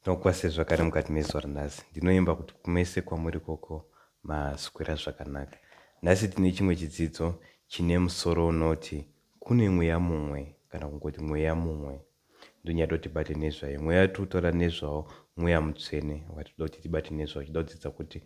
Tinokwase zvakare mukati mezuva ranhasi. Ndinoimba kuti kumese kwamuri koko maswera zvakanaka. Nhasi tine chimwe chidzidzo chine musoro unoti kune mweya mumwe kana kungoti mweya mumwe. Ndonyada kuti tibate nezvayo. Mweya totaura nezvawo mweya mutsvene watinoda kuti tibate nezvawo. Chida kudzidza kuti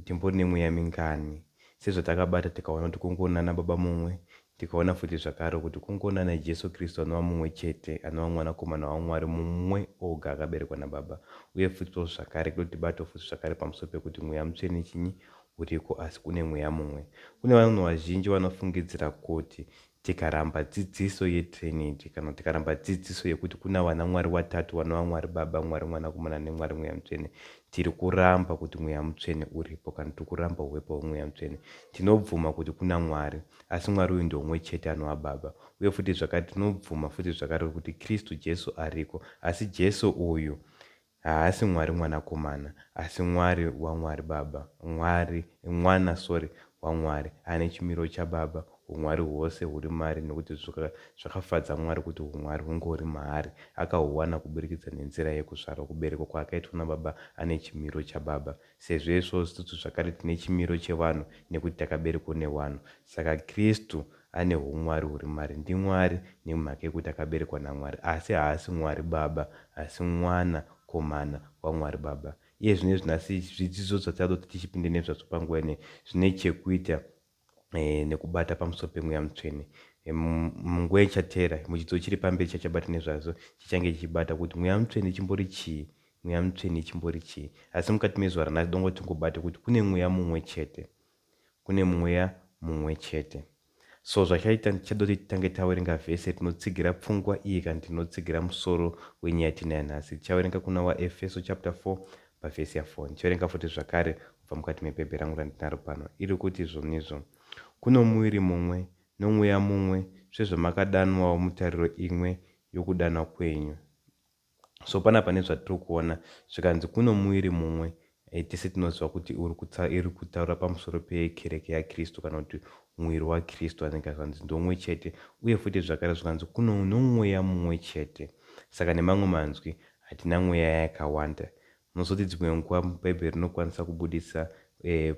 timbori nemweya mingani. Sezvatakabata tikaona kuti kungona nababa mumwe, tikaona futi zvakare kuti kungona naJesu Kristu anova mumwe chete, anova mwanakomana waMwari mumwe oga akaberekwa nababa. Uye futi zvakare kuti tibate futi zvakare pamusoro pekuti mweya mutsvene chinyi uriko, asi kune mweya mumwe. Kune vanhu vazhinji vanofungidzira kuti tikaramba dzidziso yeTrinity kana tikaramba dzidziso yekuti kuna vana Mwari watatu vanova Mwari Baba, Mwari Mwanakomana neMwari Mweya Mutsvene, tiri kuramba kuti Mweya Mutsvene uripo kana tiri kuramba uwepo hweMweya Mutsvene. Tinobvuma kuti kuna Mwari, asi Mwari uyu ndio umwe chete anova Baba. Uye futi zvakare tinobvuma futi zvakare kuti Kristu Jesu ariko, asi Jesu uyu haasi Mwari Mwanakomana, asi Mwari waMwari Baba, mwana waMwari, ane chimiro chaBaba. Umwari hwose huri maari, nekuti zvakafadza Mwari kuti umwari hungori maari. Akahuwana kuburikidza nenzira yekuzvarwa, kuberekwa kwaakaitwa naBaba ane chimiro chaBaba. Sezvo izvozvo zvakare tine chimiro chevanhu nekuti takaberekwa nevanhu. Saka Kristu ane umwari huri maari, ndiMwari nemhaka yekuti akaberekwa naMwari, asi haasi Mwari Baba, asi mwana komana waMwari Baba. Iye zvine zvinasi zvidzidzo zvatinoda kuti tichipinde nezvazvo panguva ine zvine chekuita nekubata pamusoro pemweya mutsvene. Munguva ichateera muchidzidzo chiri pamberi chachabata nezvazvo chichange chichibata kuti mweya mutsvene chimbori chii, mweya mutsvene chimbori chii. Asi mukati mezuva ranhasi dongo tingobate kuti kune mweya mumwe chete, kune mweya mumwe chete. So zvachaita tichada kuti titange taverenga vhesi tinotsigira pfungwa iyi kana tinotsigira musoro wenyaya tinayo nhasi. Tichaverenga kuna vaEfeso chapter 4 pavhesi ya4. Tichaverenga futi zvakare kubva mukati mebhebhe rangu randinaro pano, iri kuti izvonizvo kuno muviri mumwe nomweya mumwe, sezvamakadanwawo mutariro imwe yokudanwa kwenyu. So panapa nezvatiri kuona zvikanzi kuno muviri mumwe, tese tinoziva kuti iri kutaura pamusoro pekereke yaKristu kana kuti mwiri waKristu anenge zvanzi ndomwe chete. Uye futi zvakare zvikanzi kuno nomweya mumwe chete. Saka nemamwe manzwi hatina mweya yakawanda. Munozoti dzimwe nguva mubhaibheri rinokwanisa kubudisa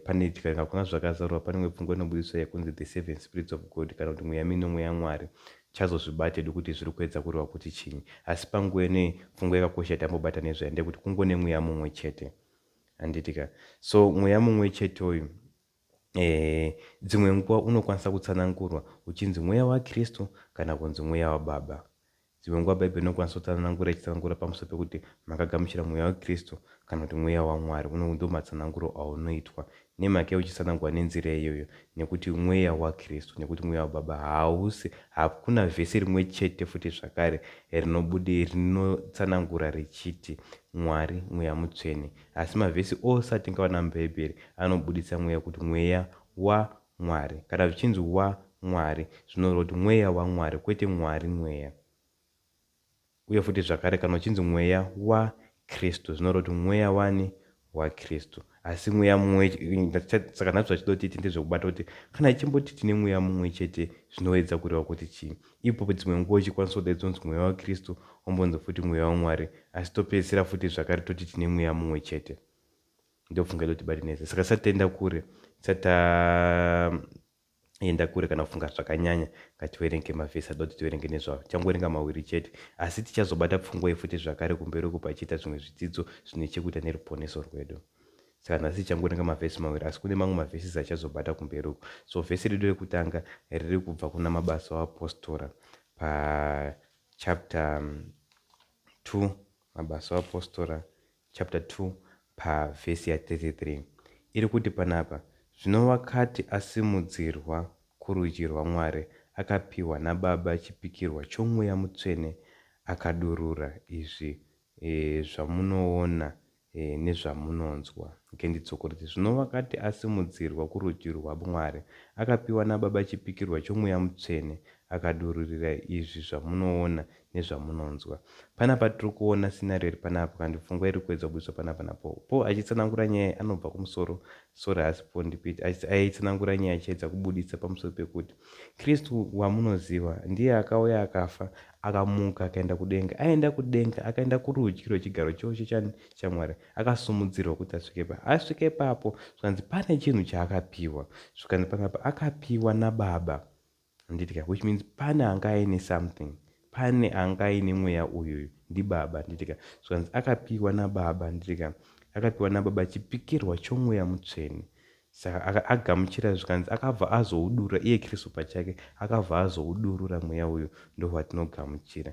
pane tikaenda kuna zvakazarurwa pane imwe pfungwa inobudiswa yakunzi the seven spirits of God kana kuti mweya minomwe yaMwari. Chazozvibate kuti zviri kuedza kureva kuti chinyi, asi panguva ine pfungwa yakakosha tambobata nezvayo ndekuti kungone mweya mumwe chete. Handitika. So mweya mumwe chete uyu dzimwe nguva unokwanisa kutsanangurwa uchinzi mweya waKristu kana kunzi mweya waBaba. Dzimwe nguva bhaibheri inokwanisa kutsanangura ichitsanangura pamusoro pekuti makagamuchira mweya waKristu kana kuti mweya waMwari. Ndo matsananguro aunoitwa nemhaka uchitsanangurwa nenzira iyoyo, nekuti mweya waKristu nekuti mweya waBaba hausi. Hakuna vhesi rimwe chete futi zvakare rinotsanangura richiti Mwari mweya mutsvene, asi mavhesi ose atingaona mubhaibheri anobudisa mweya kuti mweya waMwari. Kana zvichinzi waMwari zvinoreva kuti mweya waMwari kwete Mwari mweya. Uye futi zvakare kana uchinzi mweya waKristu zvinoreva kuti mweya wani waKristu, asi mweya mumwe. Saka nhasi zvachida kuti tinde zvekubata kuti kana chimboti tine mweya mumwe chete zvinoedza kureva kuti chii. Ipopo dzimwe nguva uchikwanisa kudaidzwa kunzi mweya waKristu ombonzi futi mweya waMwari, asi topedzisira futi zvakare toti tine mweya mumwe chete. Ndopfunga yedu tibate neze. Saka tisati taenda kure, tisati taenda kure kana kufunga zvakanyanya, ngativerenge mavhesi adoti tiverenge nezvavo. Tichangoverenga mawiri chete, asi tichazobata pfungwa futi zvakare kumberi uko pachiita zvimwe zvidzidzo zvine chekuita neruponeso rwedu. Saka nhasi tichangoverenga mavhesi mawiri, asi kune mamwe mavhesi achazobata kumberi uko. So vhesi redu rekutanga riri kubva kuna mabasa apostora pachapter 2, mabasa apostora chapter 2 pavhesi ya33. Iri kuti panapa, zvino wakati asimudzirwa kurudyi rwaMwari, akapiwa naBaba chipikirwa chomweya mutsvene, akadurura izvi zvamunoona nezvamunonzwa. Ndidzokoroti zvino wakati asimudzirwa kurudyi rwaMwari, akapiwa naBaba chipikirwa chomweya mutsvene, akadururira izvi zvamunoona nezvamunonzwa. Panapa tiri kuona sinari iri panapa kandi pfungwa iri kuedza kubudiswa panapa napo. Po achitsanangura nyaya anobva kumusoro soro hasi po ndipiti aitsanangura nyaya achiedza kubudisa pamusoro pekuti Kristu wamunoziva ndiye akauya akafa akamuka akaenda kudenga, aenda kudenga akaenda kurudyi rwechigaro chose chamwari, akasumudzirwa kuti asvike ipapo zvikanzi pane chinhu chaakapiwa, zvikanzi panapa akapiwa nababa, handitika, which means pane anga aine something, pane anga aine mweya uyu ndibaba, handitika, zvikanzi akapiwa nababa, handitika, akapiwa nababa chipikirwa chomweya mutsvene. Saka agamuchira, zvikanzi akabva azoudurura iye Kristu pachake, akabva azoudurura mweya uyu, ndo watinogamuchira.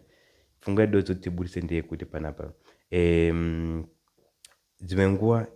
Pfungwa yedu dzotibudise ndeyekuti panapa dzimwe nguva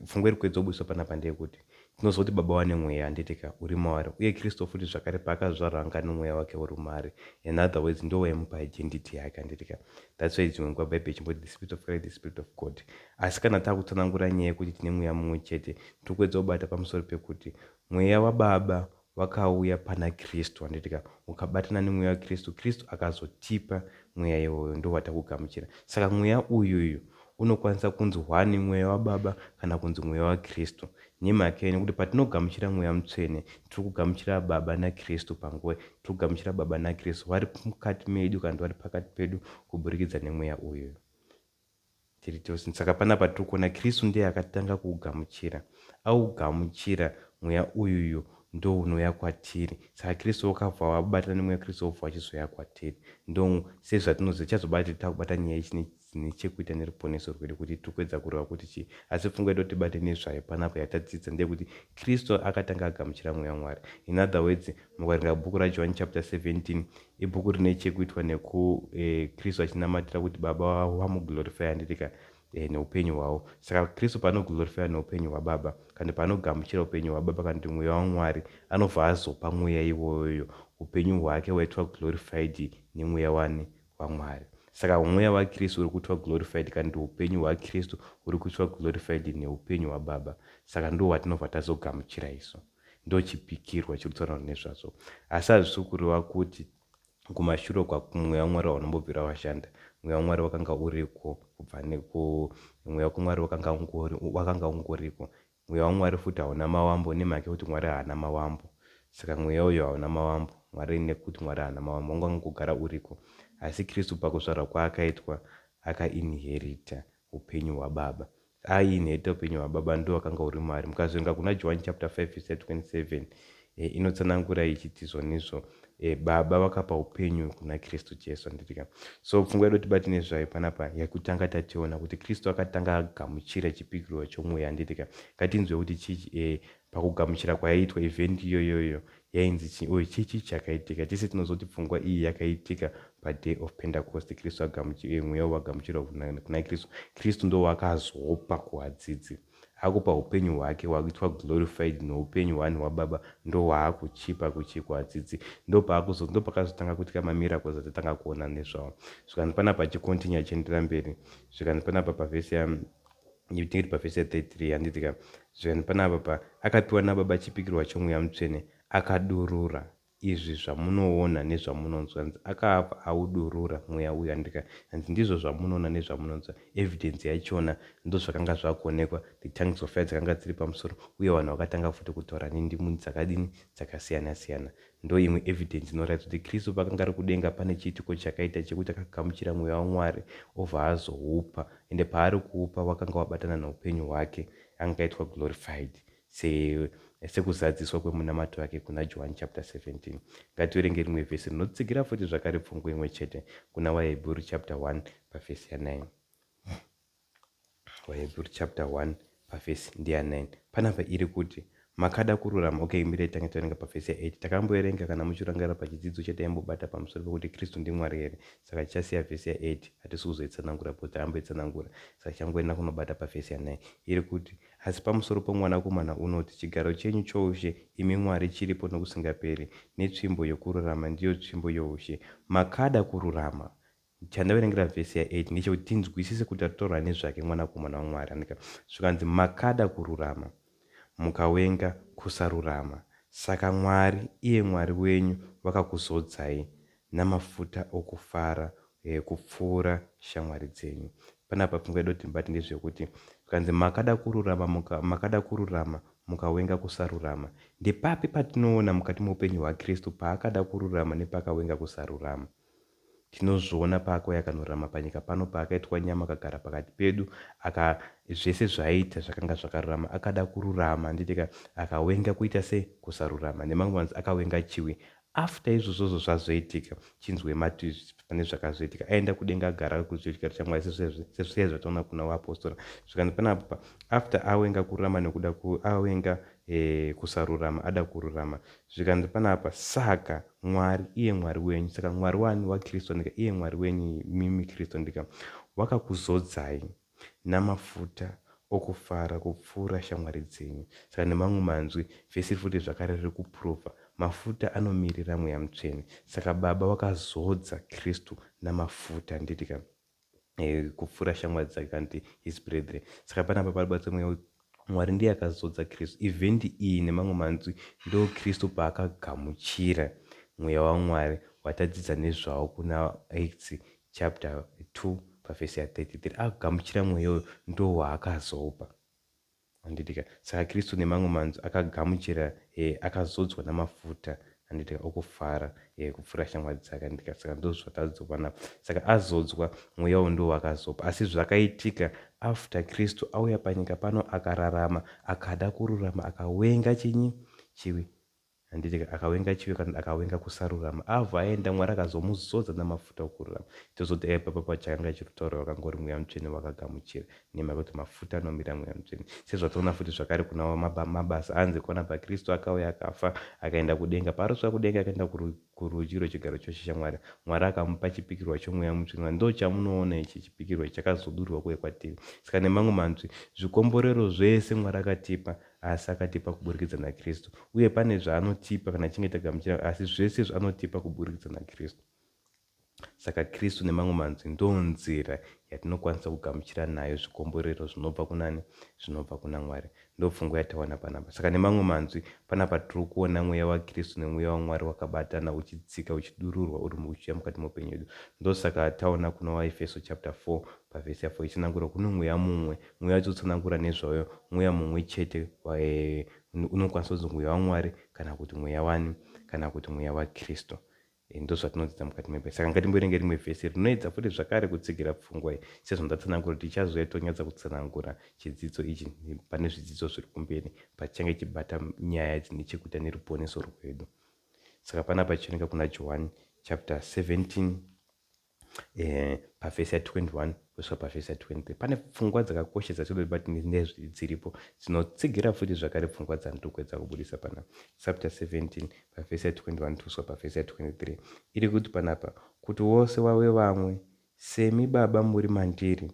pfungwa iri kwedzobudiswa panapa ndeyekuti tinozwa kuti baba wane mweya, handitika, uri maari, uye Kristu futi zvakare paakazvarwa anga nemweya wake uri maari, in other words ndo waimupa identity yake, handitika. That's why dzimwe nguva bhaibheri chimboti the spirit of Christ, the spirit of God. Asi kana takutsanangura nyaya yekuti tine mweya mumwe chete, tiri kuedza kubata pamusoro pekuti mweya wababa wakauya pana Kristu, handitika, ukabatana nemweya waKristu, Kristu akazotipa mweya iwoyo, ndo watakugamuchira. Saka mweya uyuyu unokwanisa kunzi hwani mweya wababa kana kunzi mweya waKristu. Nemhaka yeni kuti patinogamuchira mweya mutsvene tiri kugamuchira baba naKristu panguva, tiri kugamuchira baba naKristu vari mukati medu kana vari pakati pedu kuburikidza nemweya uyu. Saka panapa tiri kuona Kristu ndiye akatanga kuugamuchira, augamuchira mweya uyuyu ndo unouya kwatiri. Saka Kristu wakabva wabatana nemweya Kristu wobva wachizouya kwatiri, ndo sezvatinoziva chazobati takubata nyaya ichine chekuita neruponeso rwedu, kuti tikuedza kureva kuti chii. Asi pfungwa yedu tibate nezvayo panapa yatadzidza ndeyekuti Kristu akatanga agamuchira mweya waMwari. In other words, mukaverenga bhuku raJohn chapter 17 ibhuku rine chekuitwa Kristu achinamatira kuti baba vamuglorify, handitika, neupenyu hwavo. Saka Kristu paanoglorify neupenyu hwababa kana paanogamuchira upenyu hwababa kana kuti mweya waMwari, anobva azopa mweya iwoyo, upenyu hwake hwaitwa glorified nemweya waMwari. Saka mweya waKristu uri kuitwa glorified kana kuti upenyu hwaKristu uri kuitwa glorified neupenyu hwababa. Saka ndo watinobva tazogamuchira iso, ndo chipikirwa chiri kutaura nezvazvo. Asi hazvisi kureva kuti kumashure kwamweya waMwari waunombobvira washanda, mweya waMwari wakanga uriko kubva mweya waMwari wakanga ungoriko. Mweya waMwari futi hauna mawambo nemhaka yekuti Mwari haana mawambo. Saka mweya uyu hauna mawambo, Mwari nekuti Mwari haana mawambo wanga kugara uriko. Asi Kristu pakuzvarwa kwaakaitwa akainherita upenyu hwababa, ainherita upenyu hwababa ndo wakanga uri maari. Mukazoenga kuna John chapter 5 verse 27 inotsanangura ichiti izvonizvo, baba vakapa upenyu kuna Kristu Jesu, handitika. So pfungwa yedu tibate nezvayo panapa yakutanga tationa kuti Kristu akatanga agamuchira chipikirwa chomweya, handitika. Ngatinzwe kuti chii pakugamuchira kwaitwa event iyoyoyo yainzi chichi chakaitika. Tese tinozoti pfungwa iyi yakaitika paday of Pentecost. Kristu mweya wagamuchirwa kuna Kristu ndo wakazopa kuhadzidzi, akupa upenyu hwake hwakuitwa glorified neupenyu hwani hwababa, ndo hwaakuchipa kuhadzidzi. Ndo pakazotanga kuitika mamiracles atatanga kuona nezvawo. Zvikanzi panapa chikontinya chiendera mberi, zvikanzi panapa pavhesi tingeti pavhesi 33, handitika, zvikanzi panapa akapiwa nababa chipikirwa chomweya mutsvene, akadurura izvi zvamunoona nezvamunonzwa. Akabva audurura mweya uyu, handika, hanzi ndizvo zvamunoona nezvamunonzwa. Evidence yachona ndo zvakanga zvakuonekwa, the tongues of fire dzakanga dziri pamusoro, uye vanhu vakatanga futi kutaura nendimi dzakadini, dzakasiyana siyana. Ndo imwe evidence inoratidza kuti Kristu pakanga ari kudenga pane chiitiko chakaita chekuti akagamuchira mweya waMwari obva azoupa, ende paari kuupa wakanga wabatana neupenyu hwake, anga aitwa glorified sekuzadziswa kwemunamato wake kuna John chapter 17. Ngativerenge rimwe vhesi rinotsigira futi zvakare pfungwa imwe chete kuna waHebheru chapter 1 pavhesi ya9. waHebheru chapter 1 pavhesi ndiya9 panapa iri kuti makada kururama. Okay, mirei tange taverenga pavhesi ya8. Takamboerenga kana muchirangarira pachidzidzo chataimbobata pamusoro pekuti Kristu ndiMwari here. Saka tichasiya vhesi ya8, hatisi kuzoitsanangura po taamboitsanangura. Saka changoenda kunobata pavhesi ya9 iri kuti asi pamusoro pomwanakomana unoti, chigaro chenyu choushe imi Mwari chiripo nokusingaperi, netsvimbo yokururama ndiyo tsvimbo youshe. Makada kururama. Chandaverengera vhesi ya8 ndechekuti tinzwisise kuti ataura nezvake mwanakomana waMwari. Zvikanzi makada kururama mukawenga kusarurama, saka Mwari iye Mwari wenyu vakakuzodzai namafuta okufara kupfuura shamwari dzenyu. Panapa pfungwa yedu timbati ndezvekuti zvikanzi makada kururama mukawenga kusarurama, ndepapi patinoona mukati meupenyu hwaKristu paakada kururama nepakawenga kusarurama. tinozviona paakauya akanorarama panyika pano, paakaitwa nyama akagara pakati pedu, zvese zvaaita zvakanga zvakarurama. Akada kururama nditika akawenga kuita sei kusarurama, nemamwe manzi akawenga chiwi. After izvozvozvo zvazoitika, chinzwe mati pane zvakazoitika, aenda kudenga agara kuzvechigaro chamwari sezviya zvataona kuna vaapostora. Zvikanzi panapa after awenga kururama nekuda awenga kusarurama ada kururama, zvikanzi panapa saka mwari iye mwari wenyu, saka mwari wani wakristu ndika iye mwari wenyu mimi kristu ndika wakakuzodzai namafuta okufara kupfuura shamwari dzenyu. Saka nemamwe manzwi vhesi futi zvakare riri kupruvha mafuta anomirira mweya mutsvene. Saka baba wakazodza kristu namafuta nditika kupfuura shamwari dzake kanti his brethren. Saka panapa paribatsa mweya mwari ndiye akazodza kristu. Ivhendi iyi nemamwe manzwi ndo kristu paakagamuchira mweya wamwari watadzidza nezvawo kuna Acts chapter 2 pavhesi ya33. Akagamuchira mweya uyu ndo waakazopa handitika. Saka kristu nemamwe manzwi akagamuchira akazodzwa namafuta handitika okufara kupfuura shamwari dzake handika. Saka ndo zvatadzwa panapa. Saka azodzwa mweya uyu ndo wakazopa, asi zvakaitika after kristu auya panyika pano akararama, akada kururama, akawenga chiwi handitika, akawenga chiwi kana akawenga kusarurama. Avha aenda mwari akazomuzodza namafuta okururama. Tozoti papa pachakanga chiritaurwa wakangori mweya mutsvene wakagamuchira, nemhaka kuti mafuta anomira mweya mutsvene. Sezvataona futi zvakare kuna mabasa anze kuona pakristu akauya akafa akaenda kudenga. Paarosvika kudenga akaenda kurudyi rwechigaro chose chamwari, mwari akamupa chipikirwa chomweya mutsvene. Ndo chamunoona ichi chipikirwa ichi chakazodurwa kuye kwatiri. Saka nemamwe manzwi zvikomborero zvese mwari akatipa, asi akatipa kuburikidza nakristu, uye pane zvaanotipa kana chinge tagamuchira, asi zvese zvaanotipa kuburikidza nakristu. Saka kristu nemamwe manzwi ndo nzira yatinokwanisa kugamuchira nayo zvikomborero zvinobva kunani, zvinobva kuna mwari. Ndo pfungwa yataona panapa. Saka nemamwe manzwi panapa tiri kuona mweya wakristu nemweya wamwari wakabatana uchidzika uchidururwa uri uchiuya mukati meupenyu hwedu. Ndo saka taona kuna vaefeso chapter 4 pavhesi ya 4 ichinangura kuno mweya mumwe. Mweya wachotsanangura nezvayo mweya mumwe chete unokwanisa kunzi mweya wamwari kana kuti mweya wani kana kuti mweya wakristu. Ndo zvatinodzidza mukati mebhayibheri. Saka ngatimboerenge rimwe vhesi rinoedza futi zvakare kutsigira pfungwa iyi, sezvo ndatsanangura kuti tichazoya tonyatsa kutsanangura chidzidzo ichi pane zvidzidzo zviri kumberi pachange chibata nyaya dzine chekuita neruponeso rwedu. Saka panapa tichioneka kuna Johani chapter 17 pavhesi ya21 kusvika pavhesi ya23. Pane pfungwa dzakakoshesa dzinobatwa dziripo dzinotsigira futi zvakare pfungwa dzandinokwedza kubudisa panapa. Chapter 17 pavhesi ya21 kusvika pavhesi ya23 iri kuti panapa kuti wose wave vamwe semi Baba muri mandiri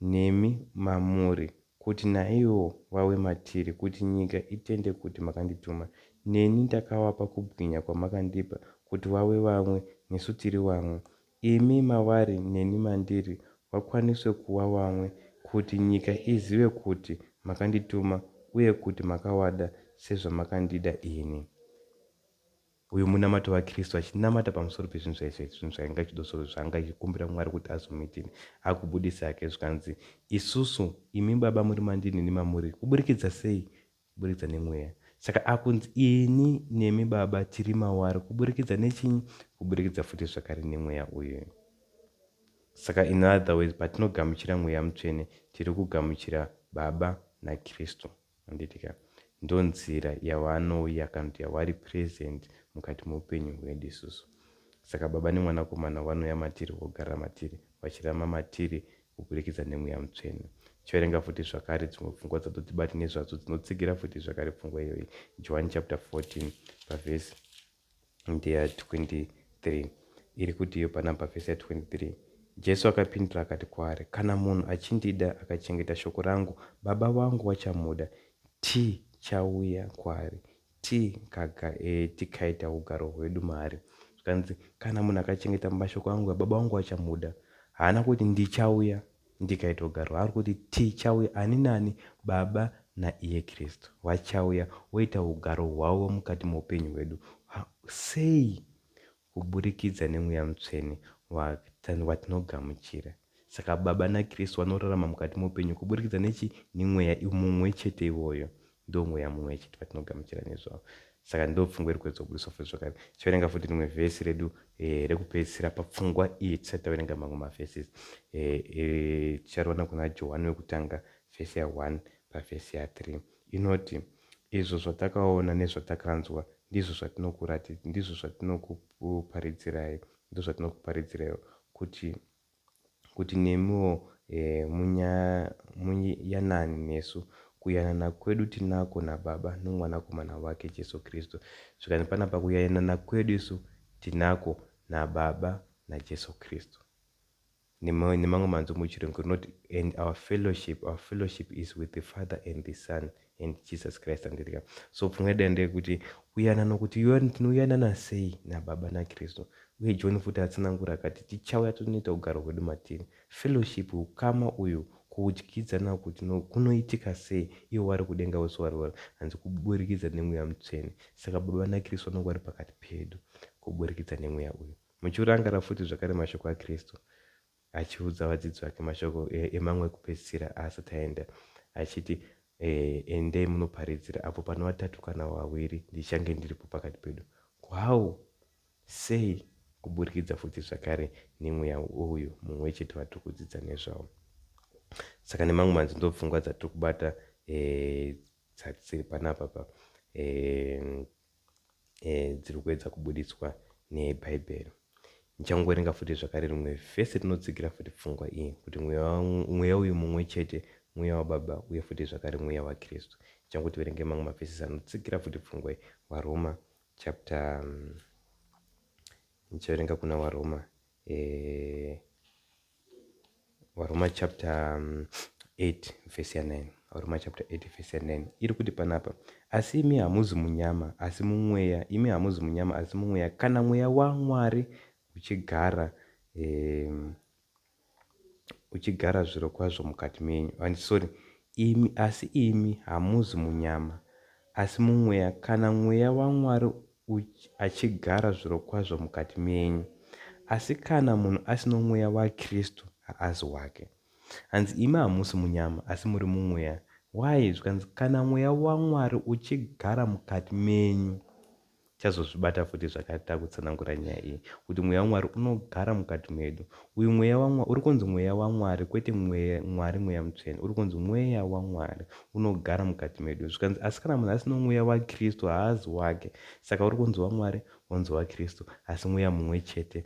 nemi mamuri, kuti naivo vave matiri, kuti nyika itende kuti makandituma. Neni ndakavapa kubwinya kwamakandipa, kuti vave vamwe nesu tiri vamwe, imi mavari neni mandiri, vakwaniswe kuva vamwe, kuti nyika izive kuti makandituma uye kuti makavada sezvamakandida ini. Uyu munamato wakristu achinamata pamusoro pezvinhu zvaizvo, zvinhu zvainga chidosoro zvaanga achikumbira mwari kuti azomuitira. Akubudisa yake zvikanzi isusu imi Baba muri mandiri neni mamuri, kuburikidza sei? Kuburikidza nemweya. Saka akunzi ini nemi Baba tiri mavari, kuburikidza nechinyi? Kuburikidza futi zvakare nemweya uyu. Saka in other ways patinogamuchira mweya mutsvene tiri kugamuchira Baba naKristu handitika. Ndo nzira yavanouya kana kuti yavari present mukati meupenyu hwedu isusu. Saka Baba nemwanakomana vanouya matiri vogara matiri vachirama matiri kuburikidza nemweya mutsvene. Choerenga futi zvakare dzimwe pfungwa dzatotibati nezvadzo dzinotsigira futi zvakare pfungwa iyoyi. John chapter 14 pavhesi ndeya23 iri kuti iyo panapa pavhesi ya23 Jesu akapindura akati kwaari, kana munhu achindida akachengeta shoko rangu, Baba vangu vachamuda, tichauya kwaari, tikaita ugaro hwedu maari. Zvikanzi kana munhu akachengeta mashoko angu, Baba vangu vachamuda. Haana kuti ndichauya ndikaita ugaro, ari kuti tichauya, ani nani, Baba naiye Kristu vachauya woita ugaro hwavo mukati meupenyu hwedu. Sei? Kuburikidza nemweya mutsvene watinogamuchira. Saka Baba naKristu vanorarama mukati meupenyu kuburikidza nechi? Nemweya mumwe chete iwoyo. Ndo mweya mumwe chete watinogamuchira nezvavo. saka ndo pfungwa iri kuedza kubudiswa futi zvakare. Tichaverenga futi rimwe vhesi redu rekupedzisira papfungwa iyi tisati taverenga mamwe mavhesis. Tichariona kuna Johani wekutanga vhesi ya1 pavhesi ya3 inoti, izvo zvatakaona nezvatakanzwa ndizvo zvatinokuparidzirai kuti nemiwo munyanani nesu. Kuyanana kwedu tinako naBaba nomwanakomana wake Jesu Kristu. Zvikani panapa kuyanana kwedu isu tinako naBaba naJesu Kristu. Nemamwe manzo muchirungu rinoti, and our fellowship is with the Father and the Son and Jesus Christ. Andika so pfungwa dende kuti kuyanana, kuti tinoyanana sei naBaba naKristu. Uye John futi atsanangura akati tichauya tonoita kugara kwedu matiri. Fellowship, ukama uyu, kudyidzana kuti kunoitika sei iwo wari kudenga wose wari hanzi kuburikidza nemweya mutsvene. Saka Baba naKristu vanenge vari pakati pedu kuburikidza nemweya uyu. Muchiurangara futi zvakare mashoko aKristu achiudza vadzidzi vake, mashoko emamwe ekupedzisira asati aenda, achiti endei munoparidzira, apo pano 3 kana 2 ndichange ndiripo pakati pedu. Kwau sei kuburikidza futi zvakare nemweya uyu mumwe chete watiri kudzidza nezvawo. Saka nemamwe manzi ndopfungwa dzatiri kubata dziri panapa dziri kuedza kubudiswa nebhaibheri. Nichangoverenga futi zvakare rimwe vhesi rinotsigira futi pfungwa iyi kuti mweya uyu mumwe chete, mweya waBaba uye futi zvakare mweya waKristu. Tichangoti verenge mamwe mavhesi anotsigira futi pfungwa iyi. Waroma chapter nichaverenga kuna Waroma chapter 8 vhesi ya9. Waroma chapter 8 vhesi ya9 iri kuti panapa, asi imi hamuzi munyama asi mumweya, kana mweya waMwari uchigara zviro kwazvo mukati menyu. Asi imi hamuzi munyama asi mumweya, kana mweya waMwari achigara zviro kwazvo mukati menyu. Asi kana munhu asino mweya waKristu haasi wake. Hanzi imi hamusi munyama asi muri mumweya. Why? Zvikanzi kana mweya waMwari uchigara mukati menyu. Tichazozvibata futi zvakare takutsanangura nyaya iyi kuti mweya waMwari unogara mukati medu. Uyu mweya waMwari uri kunzi mweya waMwari, kwete Mwari mweya mutsvene, uri kunzi mweya waMwari unogara mukati medu. Zvikanzi asi kana munhu asino mweya waKristu haasi wake. Saka uri kunzi waMwari, wanzi waKristu, asi mweya mumwe chete.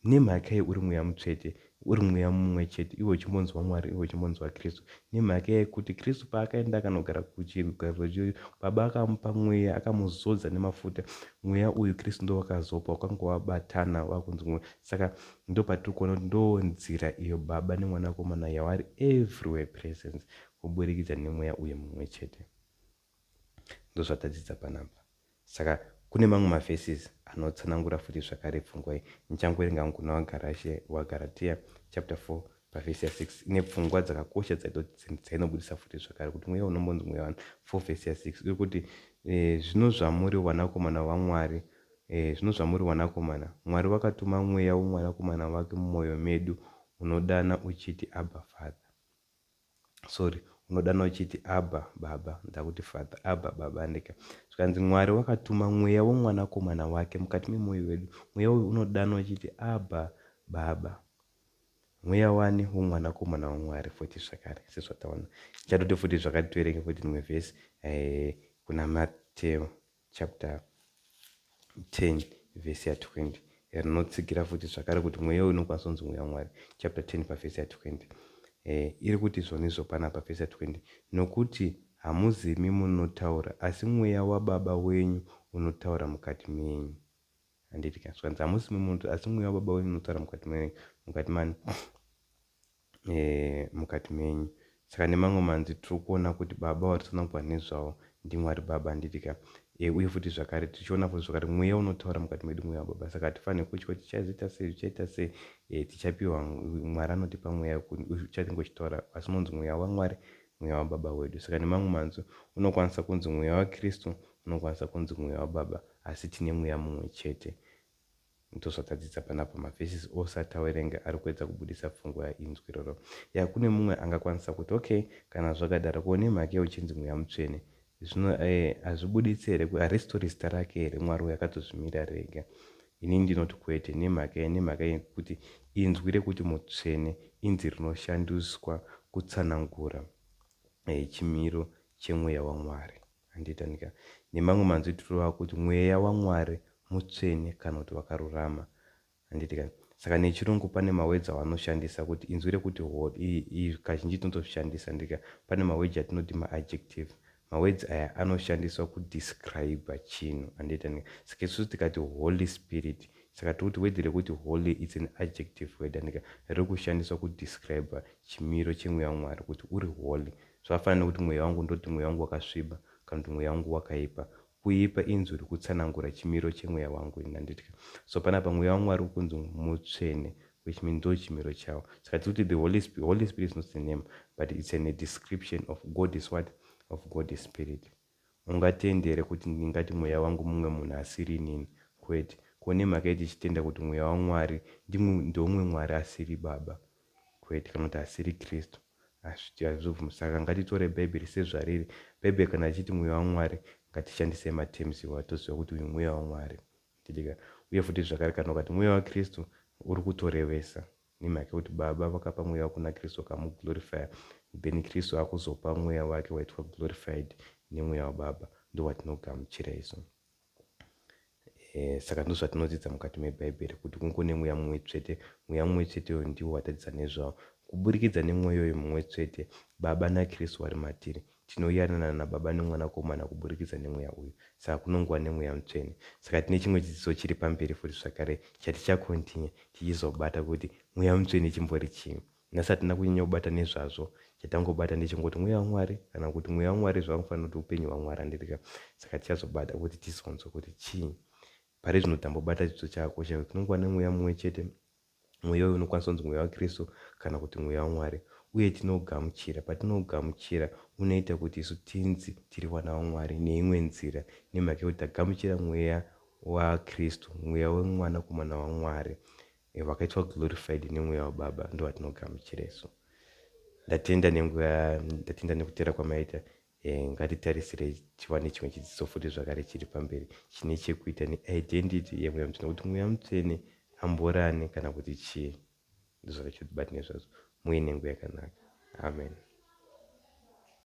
Nemhaka iyi uri mweya mutsvete, uri mweya mumwe chete, iwe uchimbonzi waMwari, iwe uchimbonzi waKristu. Nemhaka yekuti Kristu paakaenda akanogara kuchigariro, Baba akamupa mweya, akamuzodza nemafuta. Mweya uyu Kristu ndo wakazopa, wakanga wabatana wakunzi mweya. Saka ndo patiri kuona kuti ndo nzira iyo Baba nemwanakomana yavari everywhere presence, kuburikidza nemweya uyu mumwe chete. Ndo zvatadzidza panapa. Saka kune mamwe mavhesis anotsanangura futi zvakare pfungwa iyi. Nichangoverenga kuna waGaratia chapter 4 pavhesi ya6 ine pfungwa dzakakosha dzainobudisa futi zvakare kuti mweya unombonzi mweya wani. 4 vhesi ya6 iri kuti zvino zvamuri wanakomana waMwari, zvino zvamuri wanakomana, Mwari wakatuma mweya womwanakomana wake mumwoyo medu, unodana uchiti Abba Father. Unodana uchiti Abba Baba, ndakuti Father, Abba Baba ndika. Zvikanzi Mwari wakatuma mweya womwanakomana wake mukati memwoyo wedu. Mweya uyu unodana uchiti Abba Baba. Mweya wani womwanakomana waMwari futi zvakare sezvataona. Chatoti futi zvakati tuverenge futi rimwe vhesi kuna Mateo chapter 10 vhesi ya20 rinotsigira futi zvakare kuti mweya uyu unokwanisa kunzi mweya waMwari. Chapter 10 pavhesi ya20 iri kuti zvonizvo panapa pavhesi ya20, nokuti hamuzi imi munotaura asi mweya waBaba wenyu unotaura mukati menyu. Handitika zvikanzi hamuzi imi munotaura asi mweya waBaba wenyu unotaura mukati menyu. Mukati menyu. Saka nemamwe manzi tiri kuona kuti Baba watsanangurwa nezvawo ndiMwari Baba. Handitika uye futi zvakare tichiona futi zvakare mweya unotaura mukati medu, mweya waBaba. Saka hatifaniri kutya tichaita sei tichapiwa Mwari anotipa mweya uchange uchitaura, asi unonzi mweya waMwari, mweya waBaba wedu. Saka nemamwe manzi unokwanisa kunzi mweya waKristu, unokwanisa kunzi mweya waBaba, asi tine mweya mumwe chete. Ndozvatadzidza panapa mavhesi ose atawerenga ari kuedza kubudisa pfungwa inzwi iroro. Kune mumwe angakwanisa kuti okay, kana zvakadaro kuone mhaka yeuchinzi mweya mutsvene, zvino hazvibuditsi here haristori zita rake here Mwari uyu akatozvimira rega. Ini ndinoti kwete, nemhaka yekuti inzwi rekuti mutsvene inzwi rinoshandiswa kutsanangura chimiro chemweya waMwari. Handitanika nemamwe manzwi tirova kuti mweya waMwari mutsvene kana kuti wakarurama. Handitika saka nechirungu pane mawords avanoshandisa kuti inzwi rekuti holy, kazhinji tinotozvishandisa ndika pane mawords atinoti maadjective. Mawords aya anoshandiswa kudescribe chinhu. Handitanika saka isusu tikati Holy Spirit, saka tikuti word rekuti holy it's an adjective word. Handika riri kushandiswa kudescribe chimiro chemweya waMwari kuti uri holy. Zvakafanana nekuti mweya wangu ndoti mweya wangu wakasviba kana kuti mweya wangu wakaipa. Kuipa inzwi rikutsanangura chimiro chemweya wangu. Inanditika so panapa mweya waMwari ukunzi mutsvene, which means ndo chimiro chavo. Saka tikuti the Holy Spirit is not the name, but it's a description of God is what? Of God is spirit. Ungatendere kuti ndingati mweya wangu mumwe munhu asiri inini? Kwete. Kune mhaka tichitenda kuti mweya waMwari ndomumwe Mwari asiri Baba. Kwete, kana kuti asiri Kristu. Hazvibvumi. Saka ngatitore Bhaibheri sezvariri. Bhaibheri kana achiti mweya waMwari, ngatishandise matems iwayo toziva kuti uyu mweya waMwari. Uye futi zvakare kana ukati mweya waKristu uri kutorevesa nemhaka yekuti Baba vakapa mweya kuna Kristu vakamuglorifya, then Kristu akuzopa mweya wake waitwa glorified nemweya waBaba. Ndo watinogamuchira isu. Saka ndo zvatinodzidza mukati meBhaibheri kuti kungone mweya mumwe chete. Mweya mumwe chete uyu ndiwo watadzidza nezvavo. Kuburikidza nemweya uyu mumwe chete, Baba naKristu vari matiri tinoyanana naBaba neMwanakomana kuburikidza nemweya uyu. Saka kunongova nemweya mutsvene. Saka tine chimwe chidzidzo chiri pamberi futi zvakare chatichakontinye tichizobata kuti mweya mutsvene chimbori chii. Nhasi hatina kunyanya kubata nezvazvo. Chatangobata ndechingoti mweya waMwari kana kuti mweya waMwari zvakafanana kuti upenyu hwaMwari. Handitika saka tichazobata kuti tizonzwa kuti chii. Pari zvino tambobata chidzidzo chakakosha kuti tinongova nemweya mumwe chete. Mweya uyu unokwanisa kunzi mweya waKristu kana kuti mweya waMwari. Uye tinogamuchira, patinogamuchira unoita kuti isu tinzi tiri vana vaMwari neimwe nzira, nemhaka yekuti tagamuchira mweya waKristu, mweya wemwanakomana waMwari wakaitwa glorified nemweya waBaba. Ndo watinogamuchira isu. Ndatenda nekutera kwamaita. Ngatitarisire tiwane chimwe chidzidzo futi zvakare chiri pamberi chine chekuita neidentity yemweya mutsvene, kuti mweya mutsvene amborane kana kuti chii. Ndizvo zvachotibata nezvazvo. Muine nguva yakanaka. Amen.